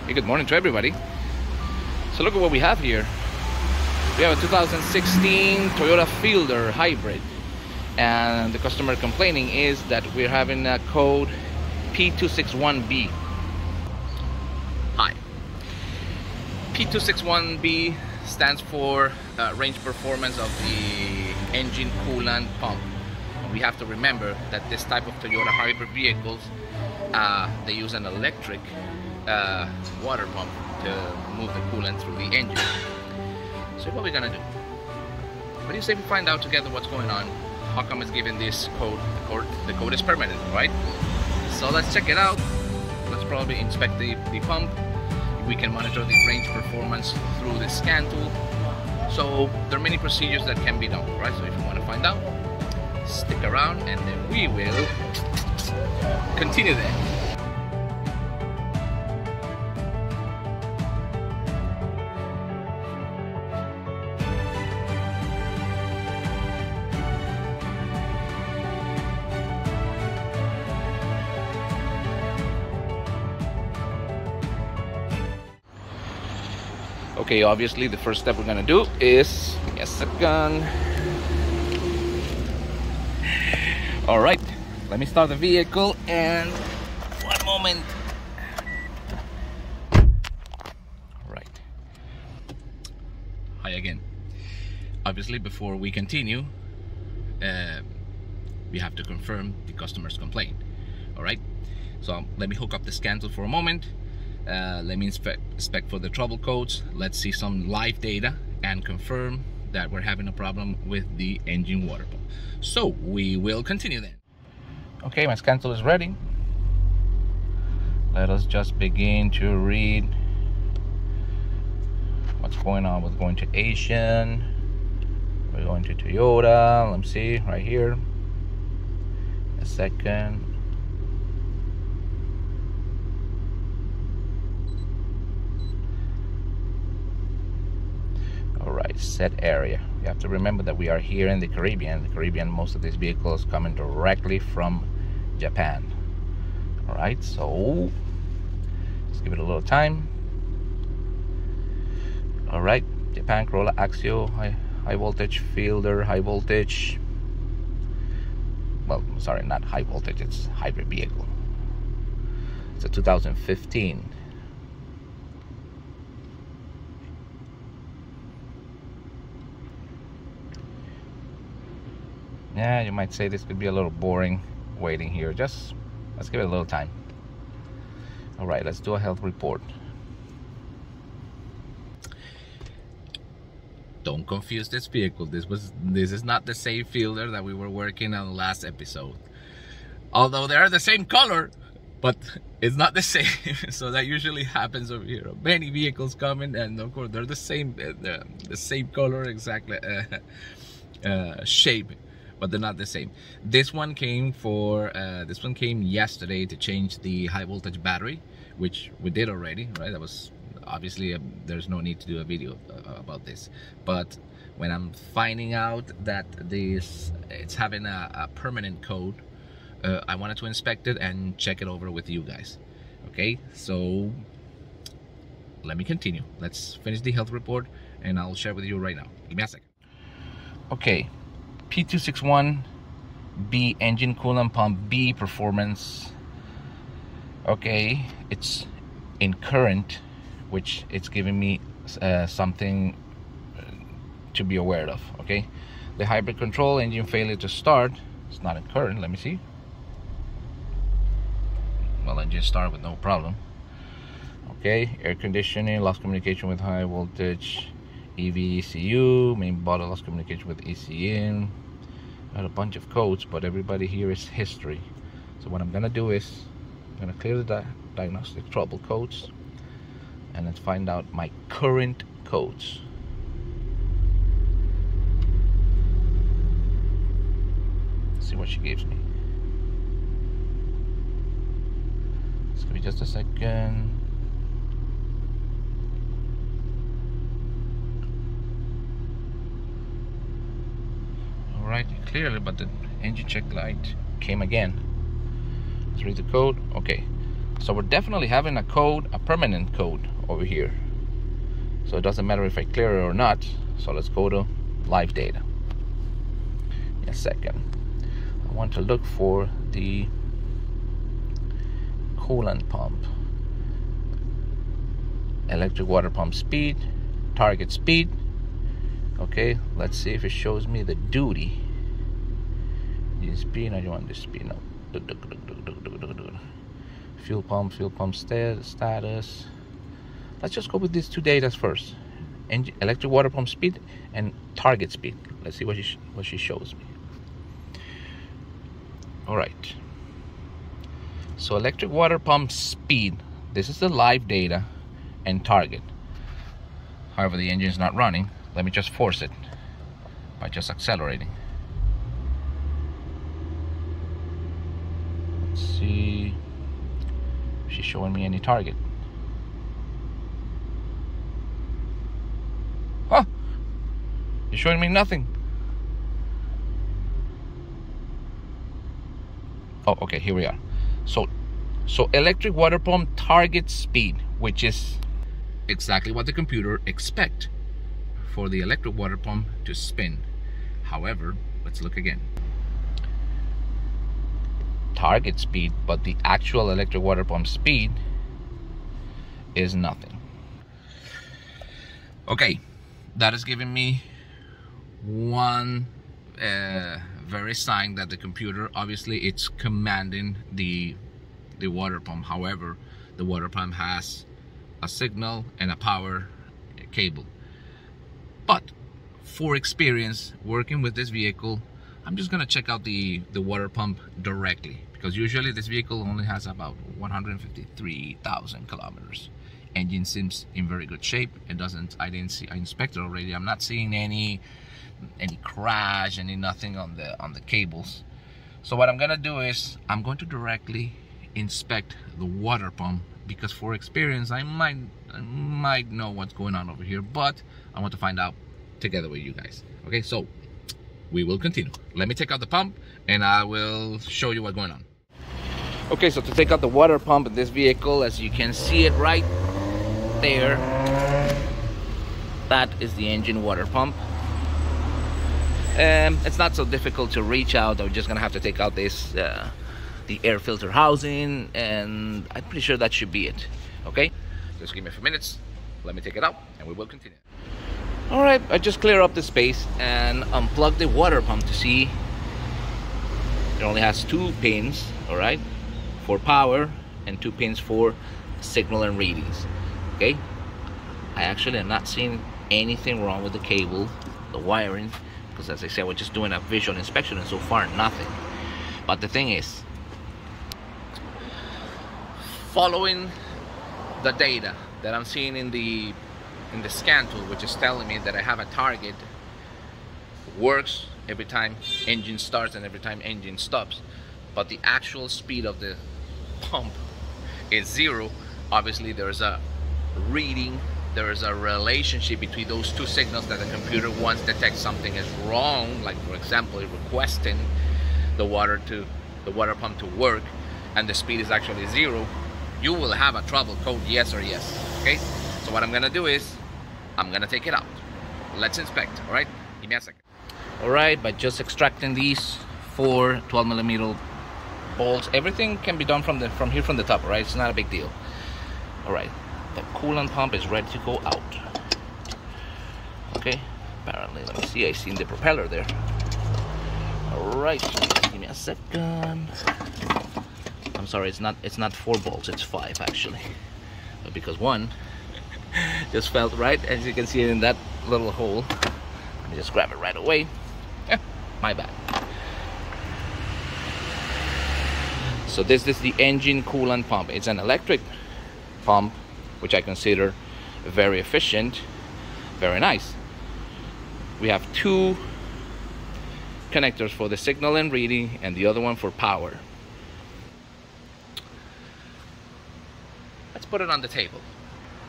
Hey, good morning to everybody. So look at what we have here. We have a 2016 Toyota Fielder Hybrid, and the customer complaining is that we're having a code P261B. Hi. P261B stands for range performance of the engine coolant pump. And we have to remember that this type of Toyota hybrid vehicles, they use an electric water pump to move the coolant through the engine. So what we're gonna do? What do you say we find out together what's going on? How come it's given this code? The code is permanent, right? So let's check it out. Let's probably inspect the pump. We can monitor the range performance through the scan tool. So there are many procedures that can be done, right? So if you want to find out, stick around and then we will continue there. Okay, obviously the first step we're gonna do is, give me a second. All right, let me start the vehicle and one moment. All right. Hi again. Obviously, before we continue, we have to confirm the customer's complaint. All right, so let me hook up the scan tool for a moment. Let me inspect for the trouble codes. Let's see some live data and confirm that we're having a problem with the engine water pump. So we will continue then. Okay, my scan tool is ready. Let us just begin to read what's going on. We're going to Asian, we're going to Toyota. Let me see right here. A second. Alright, set area. You have to remember that we are here in the Caribbean. The Caribbean, most of these vehicles coming directly from Japan. Alright, so let's give it a little time. Alright, Japan Corolla Axio, high voltage Fielder, high voltage. Well, sorry, not high voltage, it's hybrid vehicle. It's a 2015. Yeah, you might say this could be a little boring waiting here. Just let's give it a little time. All right, let's do a health report. Don't confuse this vehicle. This is not the same Fielder that we were working on the last episode. Although they are the same color, but it's not the same. So that usually happens over here. Many vehicles coming, and of course they're the same color, exactly shape, but they're not the same. This one came yesterday to change the high voltage battery, which we did already, right? That was obviously there's no need to do a video about this. But when I'm finding out that it's having a permanent code, I wanted to inspect it and check it over with you guys. Okay, so let me continue. Let's finish the health report and I'll share with you right now. Give me a second. Okay, P261B engine coolant pump B performance. Okay, it's in current, which it's giving me something to be aware of. Okay, the hybrid control, engine failure to start. It's not in current. Let me see. Well, engine start with no problem. Okay, air conditioning, lost communication with high voltage EV ECU, main body lost communication with ECN. Got a bunch of codes, but everybody here is history. So what I'm gonna do is I'm gonna clear the diagnostic trouble codes and let's find out my current codes. Let's see what she gives me. Just give me just a second. Alright, clearly, but the engine check light came again. Let's read the code. Okay, So we're definitely having a code, a permanent code over here. So it doesn't matter if I clear it or not. So let's go to live data. In a second. I want to look for the coolant pump. Electric water pump speed, target speed. Okay, let's see if it shows me the duty. This speed, I don't want this speed. No. Fuel pump status. Let's just go with these two data first. Electric water pump speed and target speed. Let's see what she shows me. All right. So electric water pump speed. This is the live data and target. However, the engine is not running. Let me just force it by just accelerating. Let's see if she's showing me any target. Huh? You're showing me nothing. Oh, okay, here we are. So electric water pump target speed, which is exactly what the computer expects for the electric water pump to spin. However, let's look again. Target speed, but the actual electric water pump speed is nothing. Okay, that is giving me one very sign that the computer, obviously it's commanding the water pump. However, the water pump has a signal and a power cable. But for experience working with this vehicle, I'm just gonna check out the water pump directly, because usually this vehicle only has about 153,000 kilometers. Engine seems in very good shape. It doesn't, I inspected already. I'm not seeing any crash, nothing on the cables. So what I'm gonna do is I'm going to directly inspect the water pump, because for experience I might know what's going on over here, but I want to find out together with you guys. Okay, so we will continue. Let me take out the pump and I will show you what's going on. Okay, so to take out the water pump in this vehicle, as you can see it right there, that is the engine water pump. It's not so difficult to reach out. I'm just gonna have to take out this the air filter housing, and I'm pretty sure that should be it. Okay, just give me a few minutes. Let me take it out and we will continue. All right, I just clear up the space and unplug the water pump to see it only has 2 pins, all right, for power, and 2 pins for signal and readings. Okay, I actually am not seeing anything wrong with the cable, the wiring, because as I said, we're just doing a visual inspection and so far nothing. But the thing is, following the data that I'm seeing in the scan tool, which is telling me that I have a target, works every time engine starts and every time engine stops, but the actual speed of the pump is 0. Obviously there's a reading, there is a relationship between those 2 signals that the computer once detects something is wrong, like for example requesting the water pump to work, and the speed is actually 0. You will have a trouble code, yes or yes. Okay, so what I'm gonna do is I'm gonna take it out. Let's inspect. All right, give me a second. All right, by just extracting these 4 12mm bolts, everything can be done from here from the top. Right, it's not a big deal. All right, the coolant pump is ready to go out. Okay, apparently, let me see, I seen the propeller there. All right, give me a second. I'm sorry, it's not 4 bolts, it's 5 actually, but because 1 just felt right, as you can see it in that little hole. Let me just grab it right away. My bad. So this is the engine coolant pump. It's an electric pump, which I consider very efficient, very nice. We have 2 connectors for the signal and reading, and the other one for power. Let's put it on the table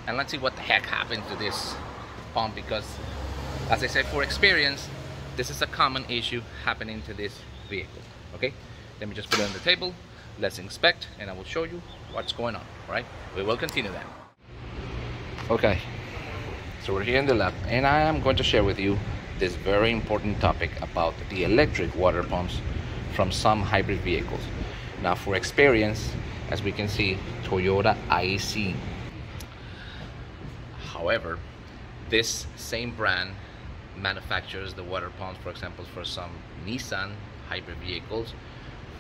and let's see what the heck happened to this pump, because as I said, for experience, this is a common issue happening to this vehicle. Okay, let me just put it on the table. let's inspect and I will show you what's going on. All right, we will continue then. Okay, so we're here in the lab and I am going to share with you this very important topic about the electric water pumps from some hybrid vehicles. Now, for experience, as we can see, Toyota IC. However, this same brand manufactures the water pumps, for example, for some Nissan hybrid vehicles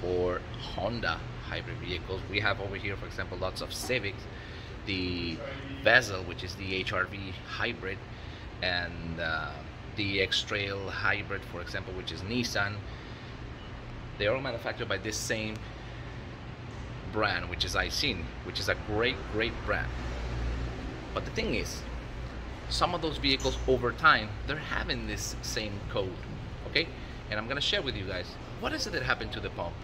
or Honda hybrid vehicles. We have over here, for example, lots of Civics, the Bellow, which is the HRV hybrid, and the X-Trail hybrid, for example, which is Nissan. They're all manufactured by this same brand, which is IC, which is a great brand. But the thing is, some of those vehicles over time, they're having this same code, okay? And I'm gonna share with you guys, what is it that happened to the pump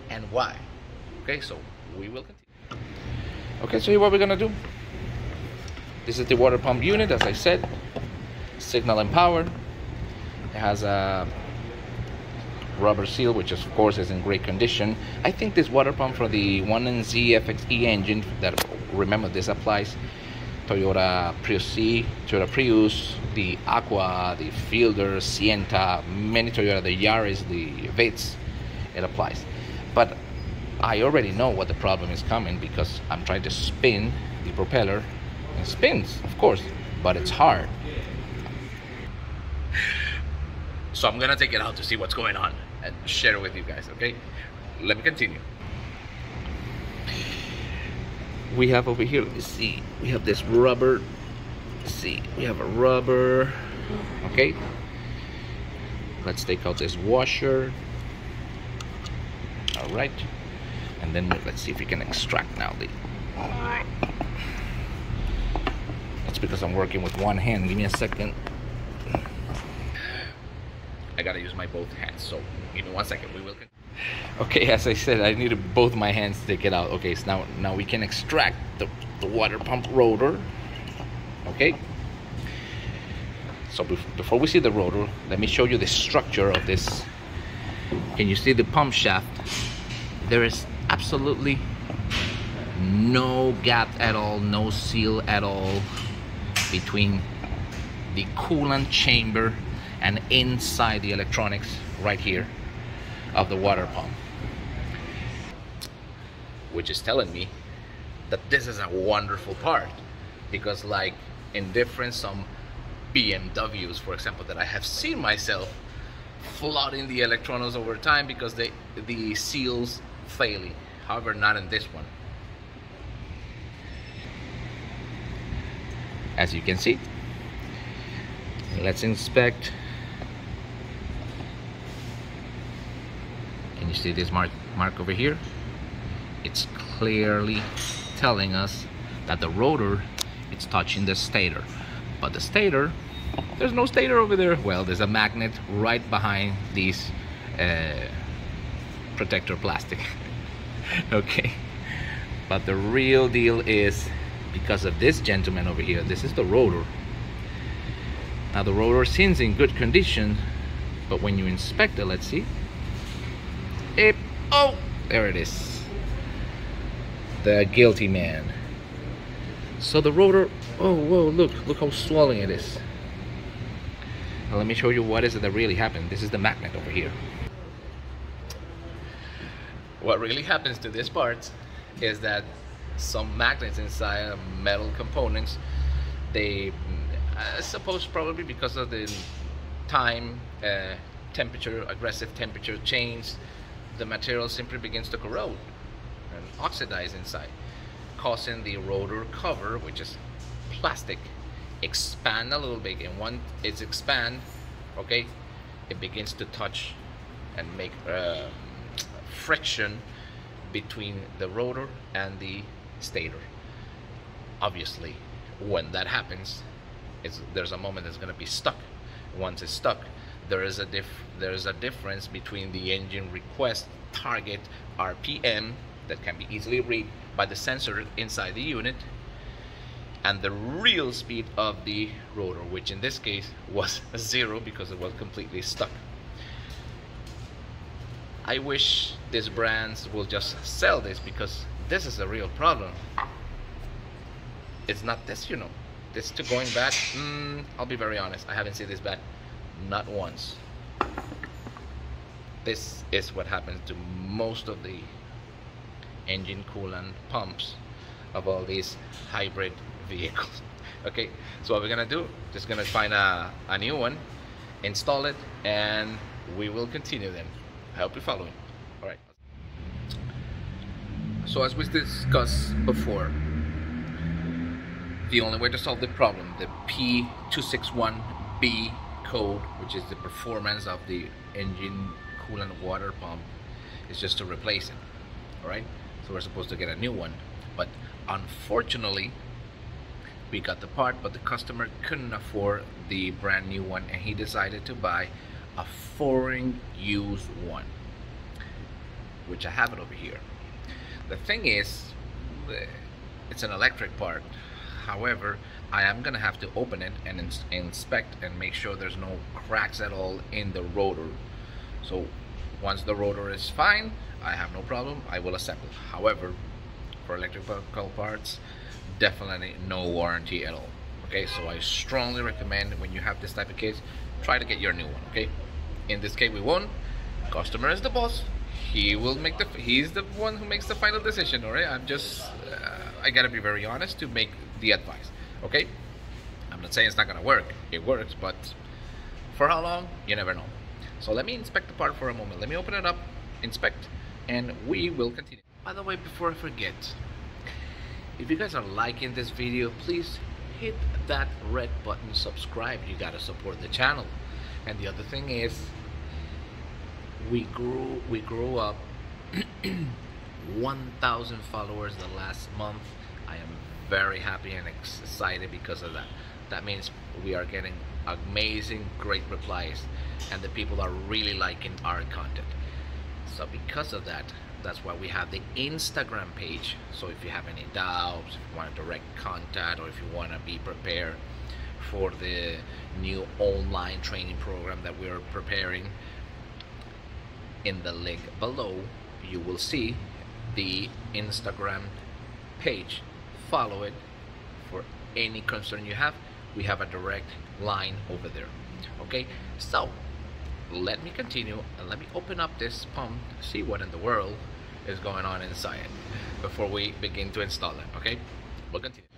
and why? Okay, so we will continue. Okay, so here what we're gonna do. This is the water pump unit, as I said, signal and power. It has a rubber seal, which of course is in great condition. I think this water pump for the 1NZ FXE engine, that, remember, this applies Toyota Prius C, Toyota Prius, the Aqua, the Fielder, Sienta, many Toyota, the Yaris, the Vitz, it applies. But I already know what the problem is coming because I'm trying to spin the propeller. It spins, of course, but it's hard. So I'm gonna take it out to see what's going on and share it with you guys, okay? Let me continue. We have over here, let's see, we have this rubber. Let's see, we have a rubber, okay? Let's take out this washer. All right, and then let's see if we can extract now the. That's because I'm working with one hand. Give me a second. I gotta use my both hands, so give me 1 second. We will. Okay, as I said, I needed both my hands to take it out. Okay, so now we can extract the water pump rotor. Okay. So before we see the rotor, let me show you the structure of this. Can you see the pump shaft? There is absolutely no gap at all, no seal at all between the coolant chamber and inside the electronics right here of the water pump, which is telling me that this is a wonderful part, because like in different some BMWs, for example, that I have seen myself flooding the electronics over time because the seals failing. However, not in this one. As you can see, let's inspect. Can you see this mark over here? It's clearly telling us that the rotor, it's touching the stator, but the stator, there's no stator over there. Well, there's a magnet right behind these protector plastic. Okay, but the real deal is because of this gentleman over here. This is the rotor. Now the rotor seems in good condition, but when you inspect it, let's see. Oh, there it is. The guilty man. So the rotor, oh whoa, look how swollen it is. Now let me show you what is it that really happened. This is the magnet over here. What really happens to this part is that some magnets inside metal components, they, I suppose probably because of the time, temperature, aggressive temperature change, the material simply begins to corrode and oxidize inside, causing the rotor cover, which is plastic, expand a little bit. And once it's expand, okay, it begins to touch and make friction between the rotor and the stator. Obviously, when that happens, there's a moment that's going to be stuck. Once it's stuck, there is a difference between the engine request target RPM that can be easily read by the sensor inside the unit, and the real speed of the rotor, which in this case was 0 because it was completely stuck. I wish these brands will just sell this, because this is a real problem. It's not this, you know, this to going bad. I'll be very honest, I haven't seen this bad not once. This is what happens to most of the engine coolant pumps of all these hybrid vehicles. Okay, so what we're gonna do, just gonna find a new one, install it, and we will continue then. I hope you're following. All right. So as we discussed before, the only way to solve the problem, the P261B code, which is the performance of the engine coolant water pump, is just to replace it. All right. So we're supposed to get a new one, but unfortunately, we got the part, but the customer couldn't afford the brand new one, and he decided to buy a foreign used one, which I have it over here. The thing is, it's an electric part. However, I am gonna have to open it and inspect and make sure there's no cracks at all in the rotor. So once the rotor is fine, I have no problem, I will assemble. However, for electrical parts, definitely no warranty at all. Okay, so I strongly recommend, when you have this type of case, try to get your new one. Okay, in this case we won't. Customer is the boss. He will make he's the one who makes the final decision. All right, I'm just I gotta be very honest to make the advice. Okay, I'm not saying it's not gonna work. It works, but for how long, you never know. So let me inspect the part for a moment. Let me open it up, inspect, and we will continue. By the way, before I forget, if you guys are liking this video, please hit that red button, subscribe. You gotta support the channel. And the other thing is, we grew up 1,000 followers the last month. I am very happy and excited because of that. That means we are getting amazing, great replies, and the people are really liking our content. So because of that, that's why we have the Instagram page. So if you have any doubts, if you want a direct contact, or if you want to be prepared for the new online training program that we're preparing, in the link below you will see the Instagram page. Follow it for any concern you have. We have a direct line over there. Okay, so let me continue and let me open up this pump, see what in the world is going on inside before we begin to install it. Okay, we'll continue.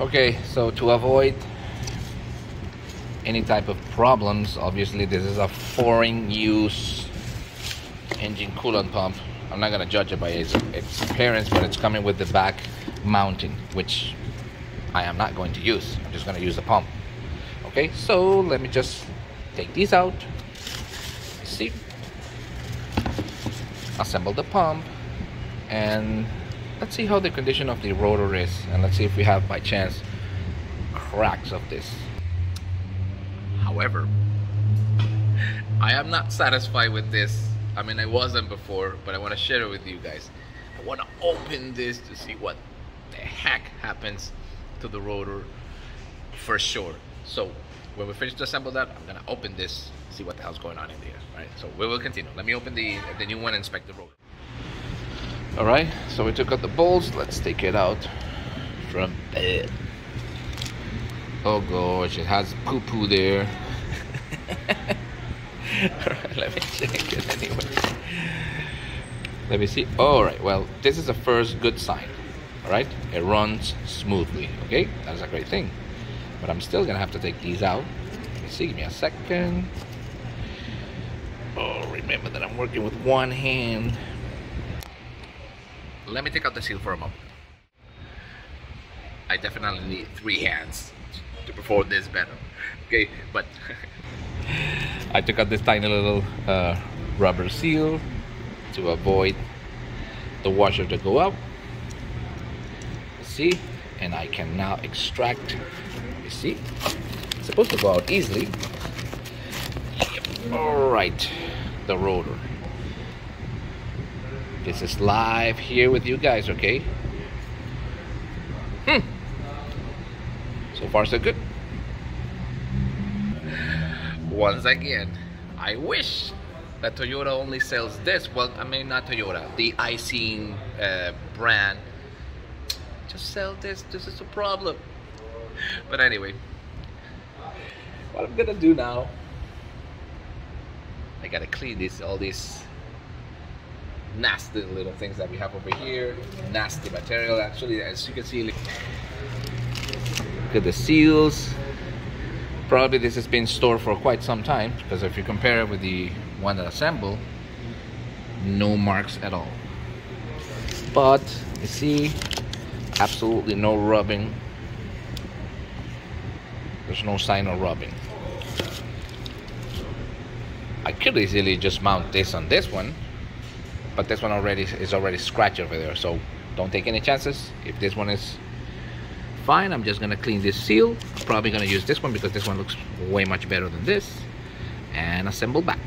Okay, so to avoid any type of problems, obviously this is a foreign use engine coolant pump. I'm not gonna judge it by its appearance, but it's coming with the back mounting, which I am not going to use. I'm just gonna use the pump. Okay, so let me just take these out. See, assemble the pump, and let's see how the condition of the rotor is, and let's see if we have by chance cracks of this. However, I am not satisfied with this. I mean, I wasn't before, but I want to share it with you guys. I want to open this to see what the heck happens to the rotor for sure. So when we finish to assemble that, I'm gonna open this, see what the hell's going on in there. All right, so we will continue. Let me open the new one and inspect the rotor. All right, so we took out the bolts. Let's take it out from there. Oh gosh, it has poo-poo there. Alright, let me check it anyway. Let me see. Alright, well, this is the first good sign. Alright, it runs smoothly. Okay, that's a great thing. But I'm still gonna have to take these out. Let me see, give me a second. Oh, remember that I'm working with one hand. Let me take out the seal for a moment. I definitely need 3 hands to perform this better. Okay, but I took out this tiny little rubber seal to avoid the washer to go out. See, and I can now extract. You see, it's supposed to go out easily. All right, the rotor. This is live here with you guys, okay? So far so good. Once again, I wish that Toyota only sells this. Well, I mean, not Toyota, the Icing brand just sell this. This is a problem. But anyway, what I'm gonna do now, I gotta clean all these nasty little things that we have over here. Nasty material, actually, as you can see. Look at the seals. Probably this has been stored for quite some time, because if you compare it with the one that assembled, no marks at all. But you see, absolutely no rubbing. There's no sign of rubbing. I could easily just mount this on this one, but this one is already scratched over there, so don't take any chances. If this one is fine, I'm just gonna clean this seal. I'm probably gonna use this one because this one looks way much better than this, and assemble back.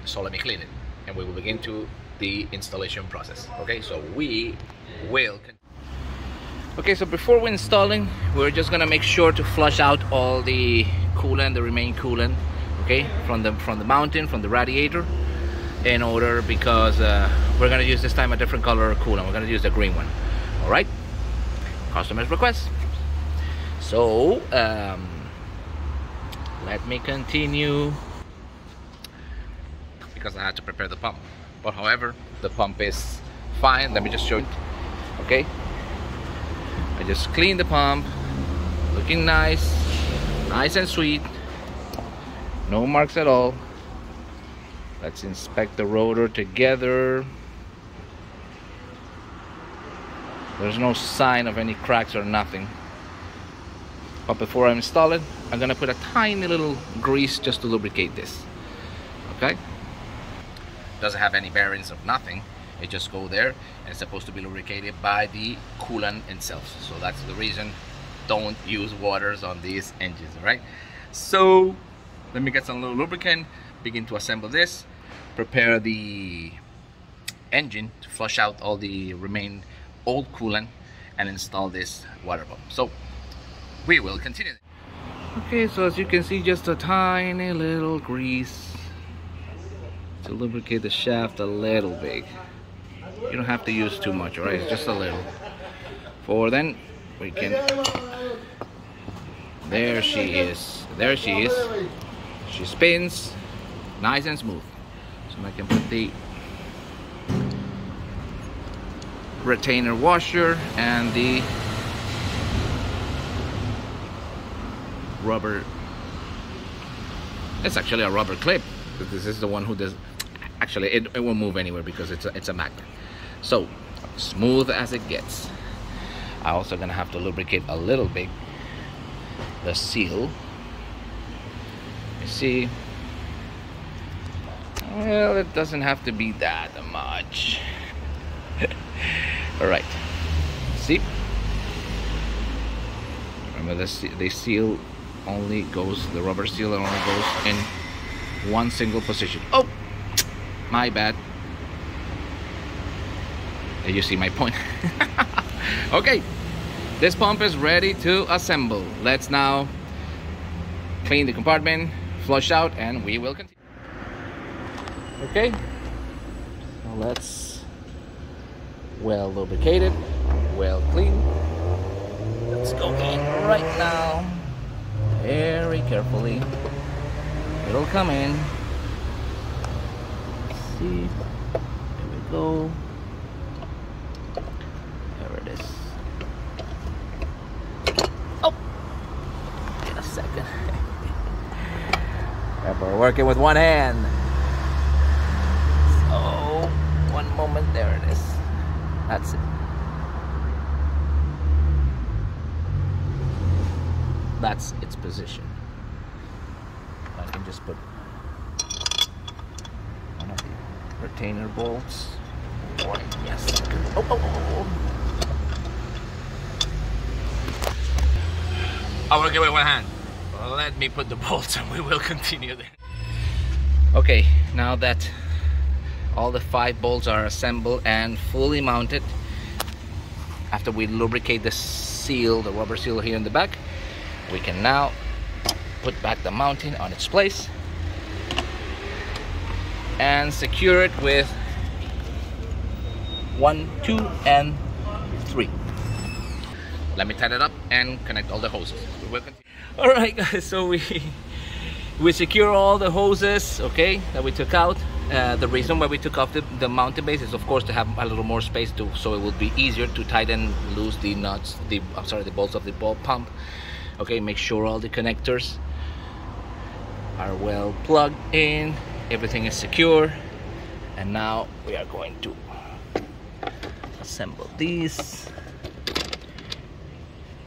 So let me clean it, and we will begin to the installation process. Okay, so we will continue. Okay, so before we're installing, we're just gonna make sure to flush out all the coolant, the remaining coolant, okay, from the mountain, from the radiator, in order, because we're gonna use this time a different color coolant. We're gonna use the green one. All right, customer's request. So let me continue, because I had to prepare the pump. But however, the pump is fine. Let me just show you. Okay, I just cleaned the pump, looking nice and sweet, no marks at all. Let's inspect the rotor together. There's no sign of any cracks or nothing. But before I install it, I'm gonna put a tiny little grease just to lubricate this. Okay? Doesn't have any bearings of nothing. It just go there, and it's supposed to be lubricated by the coolant itself. So that's the reason. Don't use waters on these engines, right? So let me get some little lubricant, begin to assemble this, prepare the engine to flush out all the remaining old coolant, and install this water pump. So we will continue. Okay, so as you can see, just a tiny little grease to lubricate the shaft a little bit. You don't have to use too much, all right? It's just a little. For then we can. There she is. There she is. She spins nice and smooth. So I can put the retainer washer and the rubber. It's actually a rubber clip. This is the one who does. Actually, it won't move anywhere because it's a magnet. So smooth as it gets. I'm also gonna have to lubricate a little bit the seal. You see, well, it doesn't have to be that much. All right, see, remember the seal only goes, the rubber seal only goes in one single position. Oh, my bad. You see my point. Okay, this pump is ready to assemble. Let's now clean the compartment, flush out, and we will continue. Okay, so let's well lubricate it, well clean. Let's go in right now, very carefully. It'll come in. Let's see, here we go. There it is. Oh, in a second. We're working with one hand. So, one moment, there it is. That's it. That's its position. I can just put one of the retainer bolts. Yes. Oh, oh, oh, oh. I want to give it one hand. Let me put the bolts and we will continue then. Okay, now that all the 5 bolts are assembled and fully mounted, after we lubricate the seal, the rubber seal here in the back, we can now put back the mounting on its place and secure it with 1, 2, and 3. Let me tighten it up and connect all the hoses. We will continue. All right, guys, so we secure all the hoses, okay, that we took out. The reason why we took off the mounting base is, of course, to have a little more space so it would be easier to tighten loose the nuts, the bolts of the ball pump. Okay, make sure all the connectors are well plugged in, everything is secure, and now we are going to assemble this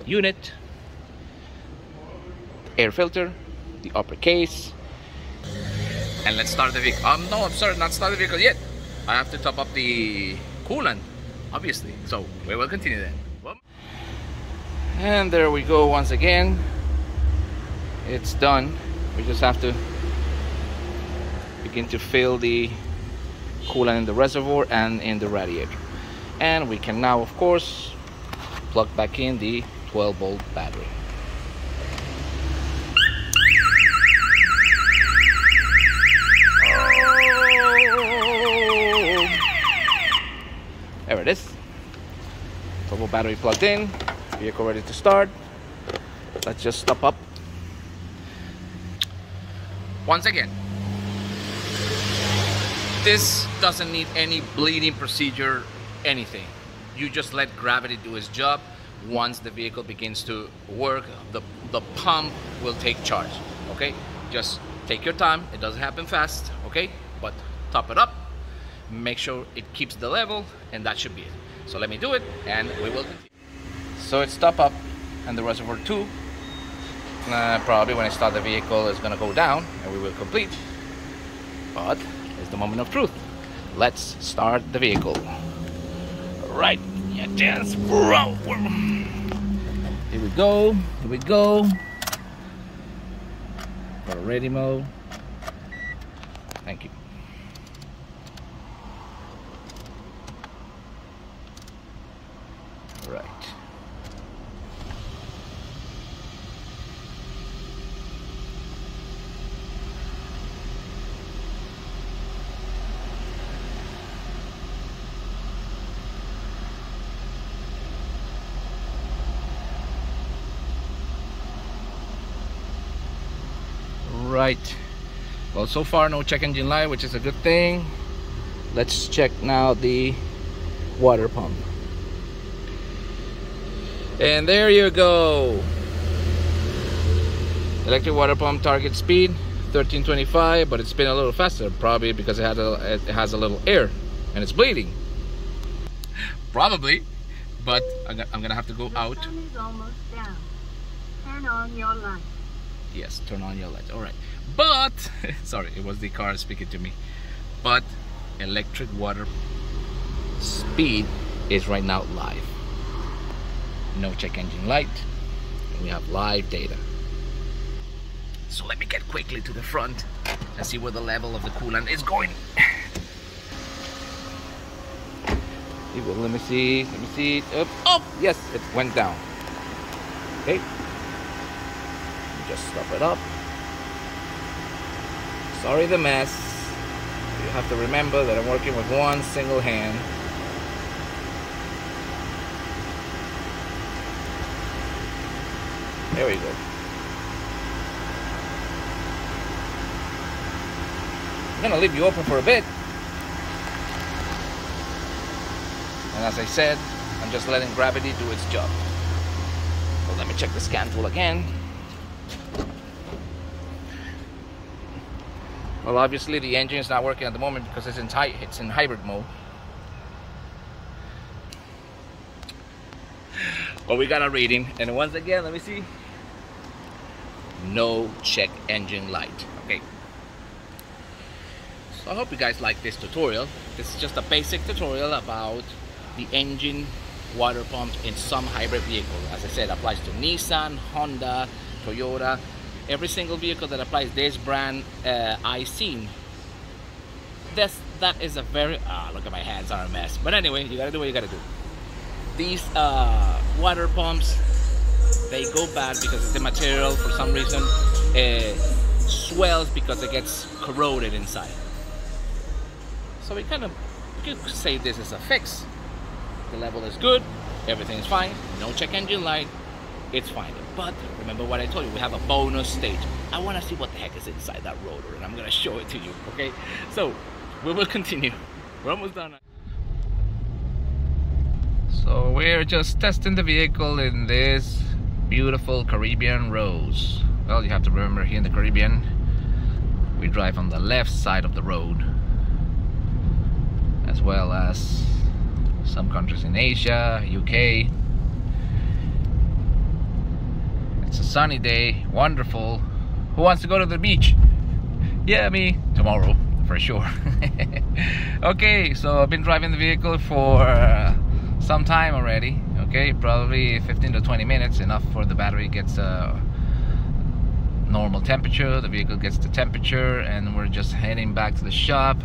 unit, air filter, the upper case, and let's start the vehicle. No, I'm sorry, not start the vehicle yet. I have to top up the coolant, obviously. So we will continue then. And there we go once again. It's done. We just have to begin to fill the coolant in the reservoir and in the radiator. And we can now, of course, plug back in the 12-volt battery. There it is. 12-volt battery plugged in. Vehicle ready to start. Let's just stop up. Once again, this doesn't need any bleeding procedure, anything. You just let gravity do its job. Once the vehicle begins to work, the pump will take charge. Okay, just take your time. It doesn't happen fast, okay, but top it up, make sure it keeps the level, and that should be it. So let me do it and we will continue. So it's top up and the reservoir too. Probably when I start the vehicle it's gonna go down and we will complete, but it's the moment of truth. Let's start the vehicle. Right, yeah, just roll. Here we go, here we go. For ready mode. Thank you. Right. Right. Well, so far no check engine light, which is a good thing. Let's check now the water pump. And there you go. Electric water pump target speed 1325, but it's been a little faster, probably because it has a little air and it's bleeding. Probably, but I'm gonna have to go out. The sun is almost down. Turn on your light. Yes, turn on your lights. All right, but sorry, it was the car speaking to me. But electric water speed is right now live. No check engine light. We have live data. So let me get quickly to the front and see where the level of the coolant is going. Let me see. Oh, yes, it went down. Okay. Just stop it up. Sorry the mess. You have to remember that I'm working with one single hand. There we go. I'm gonna leave you open for a bit. And as I said, I'm just letting gravity do its job. So let me check the scan tool again. Well, obviously the engine is not working at the moment because it's in hybrid mode. But we got a reading, and once again, let me see. No check engine light. Okay. So I hope you guys like this tutorial. This is just a basic tutorial about the engine water pumps in some hybrid vehicle. As I said, applies to Nissan, Honda, Toyota. Every single vehicle that applies this brand I've seen. That is a very look at my hands are a mess. But anyway, you gotta do what you gotta do. These water pumps they go bad because the material for some reason swells because it gets corroded inside. So we could say this is a fix. The level is good, everything is fine, no check engine light, it's fine. But remember what I told you, we have a bonus stage. I want to see what the heck is inside that rotor, and I'm going to show it to you, okay? So we will continue. We're almost done. So we're just testing the vehicle in this beautiful Caribbean roads. Well, you have to remember, here in the Caribbean, we drive on the left side of the road, as well as some countries in Asia, UK. It's a sunny day, wonderful. Who wants to go to the beach? Yeah, me. Tomorrow, for sure. Okay, so I've been driving the vehicle for some time already. Okay, probably 15 to 20 minutes, enough for the battery gets a normal temperature, the vehicle gets the temperature, and we're just heading back to the shop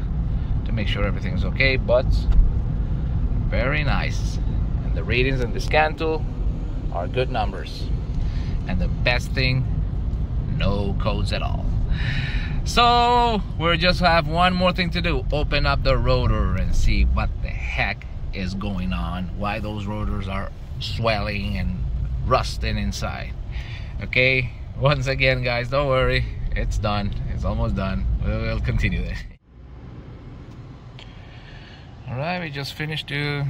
to make sure everything's okay. But very nice, and the readings in the scan tool are good numbers, and the best thing, no codes at all. So we just have one more thing to do, open up the rotor and see what the heck is going on, why those rotors are swelling and rusting inside. Okay, once again guys, don't worry, it's done, it's almost done. We'll continue this. Alright, we just finished to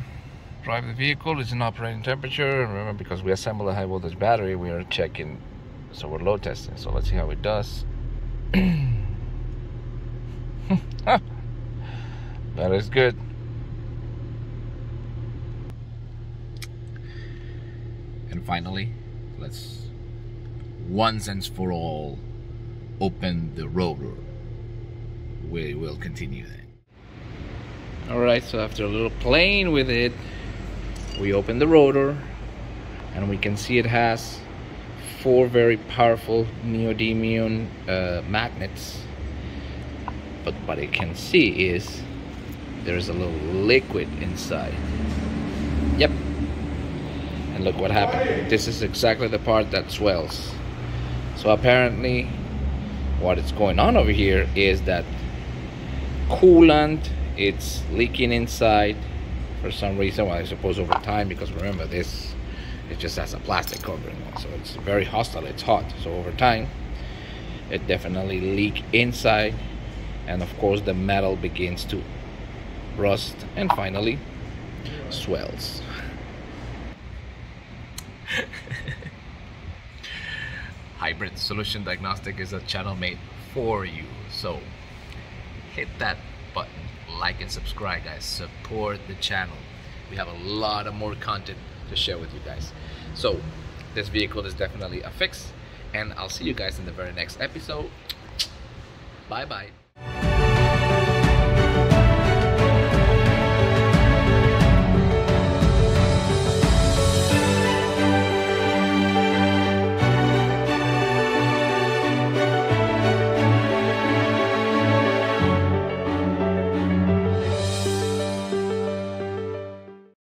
drive the vehicle. It's in operating temperature. Remember, because we assembled a high voltage battery, we are checking, so we're load testing. So let's see how it does. That is good. And finally, let's once and for all open the rotor. We will continue then. Alright, so after a little playing with it, we open the rotor and we can see it has 4 very powerful neodymium magnets. But what I can see is there's a little liquid inside. Yep. And look what happened. This is exactly the part that swells. So apparently what is going on over here is that coolant, it's leaking inside for some reason. Well, I suppose over time, because remember, this, it just has a plastic covering on, so it's very hostile, it's hot. So over time it definitely leaks inside, and of course the metal begins to rust and finally swells. Hybrid Solution Diagnostic is a channel made for you, so hit that button, like and subscribe guys, support the channel. We have a lot of more content to share with you guys. So this vehicle is definitely a fix, and I'll see you guys in the very next episode. Bye bye.